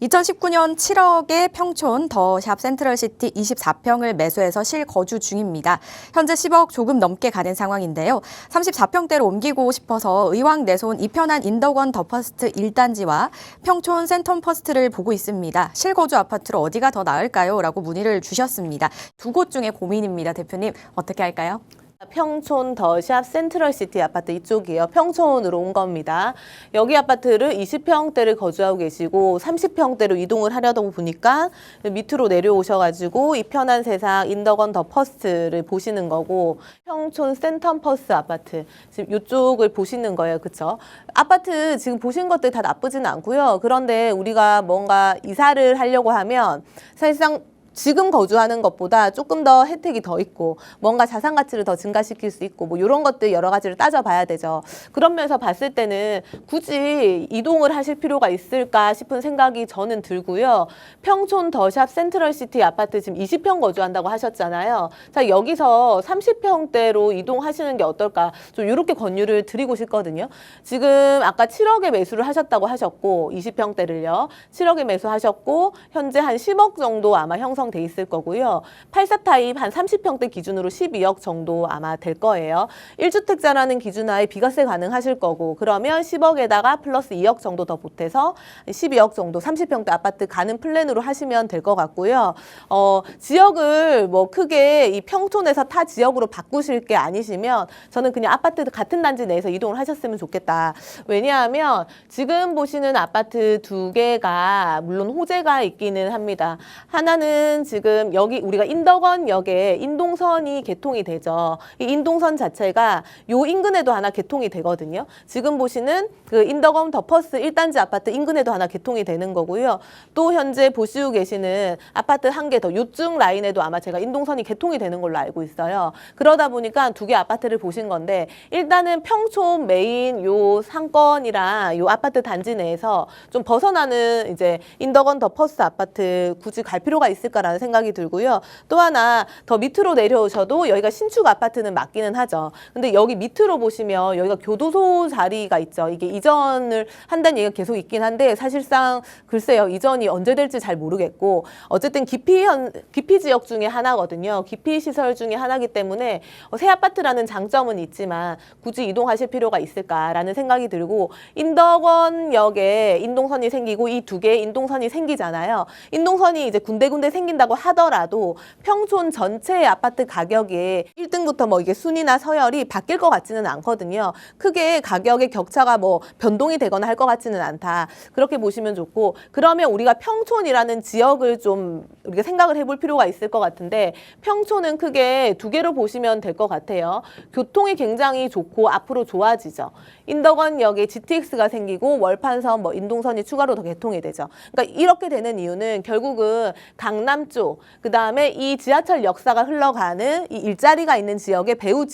2019년 7억에 평촌 더샵 센트럴시티 24평을 매수해서 실거주 중입니다. 현재 10억 조금 넘게 가는 상황인데요. 34평대로 옮기고 싶어서 의왕 내손 이편한 인덕원 더 퍼스트 1단지와 평촌 센텀 퍼스트를 보고 있습니다. 실거주 아파트로 어디가 더 나을까요? 라고 문의를 주셨습니다. 두 곳 중에 고민입니다. 대표님, 어떻게 할까요? 평촌 더샵 센트럴시티 아파트 이쪽이에요. 평촌으로 온 겁니다. 여기 아파트를 20평대를 거주하고 계시고 30평대로 이동을 하려다 보니까 밑으로 내려오셔가지고 이 편한 세상 인덕원 더 퍼스트를 보시는 거고, 평촌 센텀 퍼스트 아파트 지금 이쪽을 보시는 거예요. 그쵸? 아파트 지금 보신 것들 다 나쁘지는 않고요. 그런데 우리가 뭔가 이사를 하려고 하면 사실상 지금 거주하는 것보다 조금 더 혜택이 더 있고 뭔가 자산 가치를 더 증가시킬 수 있고 뭐 이런 것들 여러 가지를 따져봐야 되죠. 그런 면에서 봤을 때는 굳이 이동을 하실 필요가 있을까 싶은 생각이 저는 들고요. 평촌 더샵 센트럴시티 아파트 지금 20평 거주한다고 하셨잖아요. 자, 여기서 30평대로 이동하시는 게 어떨까, 좀 이렇게 권유를 드리고 싶거든요. 지금 아까 7억에 매수를 하셨다고 하셨고 20평대를요. 7억에 매수하셨고 현재 한 10억 정도 아마 형성돼 있을 거고요. 84 타입 한 30평대 기준으로 12억 정도 아마 될 거예요. 1주택자라는 기준하에 비과세 가능하실 거고, 그러면 10억에다가 플러스 2억 정도 더 보태서 12억 정도 30평대 아파트 가는 플랜으로 하시면 될 것 같고요. 지역을 뭐 크게 이 평촌에서 타 지역으로 바꾸실 게 아니시면 저는 그냥 아파트 같은 단지 내에서 이동을 하셨으면 좋겠다. 왜냐하면 지금 보시는 아파트 두 개가 물론 호재가 있기는 합니다. 하나는 지금 여기 우리가 인덕원역에 인동선이 개통이 되죠. 이 인동선 자체가 요 인근에도 하나 개통이 되거든요. 지금 보시는 그 인덕원 더 퍼스트 1단지 아파트 인근에도 하나 개통이 되는 거고요. 또 현재 보시고 계시는 아파트 한 개 더 요쪽 라인에도 아마 제가 인동선이 개통이 되는 걸로 알고 있어요. 그러다 보니까 두 개 아파트를 보신 건데, 일단은 평촌 메인 요 상권이랑 요 아파트 단지 내에서 좀 벗어나는 이제 인덕원 더 퍼스트 아파트 굳이 갈 필요가 있을까라는 생각이 들고요. 또 하나 더 밑으로 내려오셔도 여기가 신축 아파트는 맞기는 하죠. 근데 여기 밑으로 보시면 여기가 교도소 자리가 있죠. 이게 이전을 한다는 얘기가 계속 있긴 한데 사실상 글쎄요, 이전이 언제 될지 잘 모르겠고, 어쨌든 기피 지역 중에 하나거든요. 기피 시설 중에 하나이기 때문에 새 아파트라는 장점은 있지만 굳이 이동하실 필요가 있을까라는 생각이 들고, 인덕원역에 인동선이 생기고 이 두 개의 인동선이 생기잖아요. 인동선이 이제 군데군데 생긴다고 하더라도 평촌 전체의 아파트 가격이 1등부터 뭐 이게 순위나 서열이 바뀔 것 같지는 않거든요. 크게 가격의 격차가 뭐 변동이 되거나 할 것 같지는 않다. 그렇게 보시면 좋고, 그러면 우리가 평촌이라는 지역을 좀 우리가 생각을 해볼 필요가 있을 것 같은데, 평촌은 크게 두 개로 보시면 될 것 같아요. 교통이 굉장히 좋고 앞으로 좋아지죠. 인덕원역에 GTX가 생기고 월판선 뭐 인동선이 추가로 더 개통이 되죠. 그러니까 이렇게 되는 이유는 결국은 강남 쪽, 그 다음에 이 지하철 역사가 흘러가는 이 일자리가 있는 지역의 배후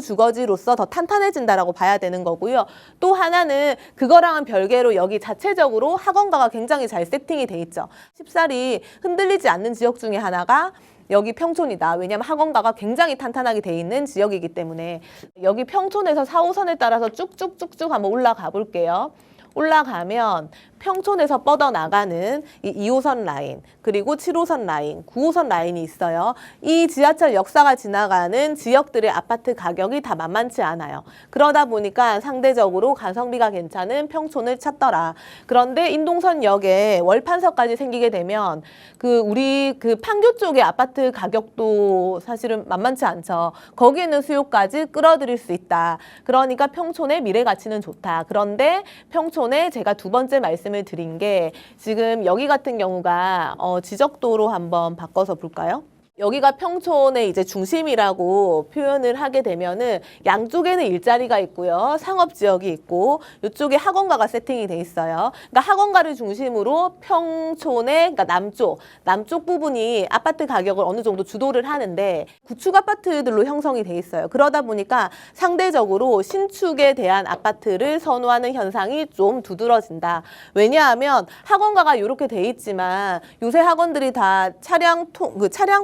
주거지로서 더 탄탄해진다라고 봐야 되는 거고요. 또 하나는 그거랑은 별개로 여기 자체적으로 학원가가 굉장히 잘 세팅이 돼 있죠. 쉽사리 흔들리지 않는 지역 중에 하나가 여기 평촌이다. 왜냐하면 학원가가 굉장히 탄탄하게 돼 있는 지역이기 때문에. 여기 평촌에서 4호선에 따라서 쭉쭉쭉쭉 한번 올라가 볼게요. 올라가면 평촌에서 뻗어나가는 이 2호선 라인, 그리고 7호선 라인, 9호선 라인이 있어요. 이 지하철 역사가 지나가는 지역들의 아파트 가격이 다 만만치 않아요. 그러다 보니까 상대적으로 가성비가 괜찮은 평촌을 찾더라. 그런데 인동선역에 월판서까지 생기게 되면 우리 판교 쪽의 아파트 가격도 사실은 만만치 않죠. 거기에는 수요까지 끌어들일 수 있다. 그러니까 평촌의 미래 가치는 좋다. 그런데 평촌에 제가 두 번째 말씀을 드린 게, 지금 여기 같은 경우가 지적도로 한번 바꿔서 볼까요? 여기가 평촌의 이제 중심이라고 표현을 하게 되면은 양쪽에는 일자리가 있고요. 상업지역이 있고 이쪽에 학원가가 세팅이 돼 있어요. 그러니까 학원가를 중심으로 평촌의 그러니까 남쪽 부분이 아파트 가격을 어느 정도 주도를 하는데 구축 아파트들로 형성이 돼 있어요. 그러다 보니까 상대적으로 신축에 대한 아파트를 선호하는 현상이 좀 두드러진다. 왜냐하면 학원가가 이렇게 돼 있지만 요새 학원들이 다 차량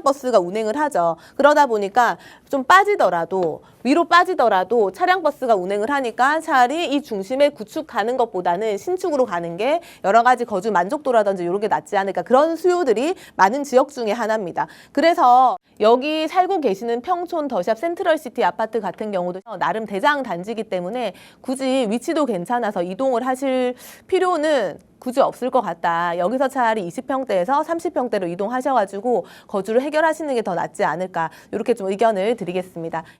버스 버스가 운행을 하죠. 그러다 보니까 좀 빠지더라도 위로 빠지더라도 차량 버스가 운행을 하니까 차라리 이 중심에 구축 가는 것보다는 신축으로 가는 게 여러 가지 거주 만족도라든지 이런 게 낫지 않을까 그런 수요들이 많은 지역 중에 하나입니다. 그래서 여기 살고 계시는 평촌 더샵 센트럴시티 아파트 같은 경우도 나름 대장 단지이기 때문에 굳이 위치도 괜찮아서 이동을 하실 필요는 굳이 없을 것 같다. 여기서 차라리 20평대에서 30평대로 이동하셔가지고 거주를 해결하시는 게 더 낫지 않을까 이렇게 좀 의견을 드리겠습니다.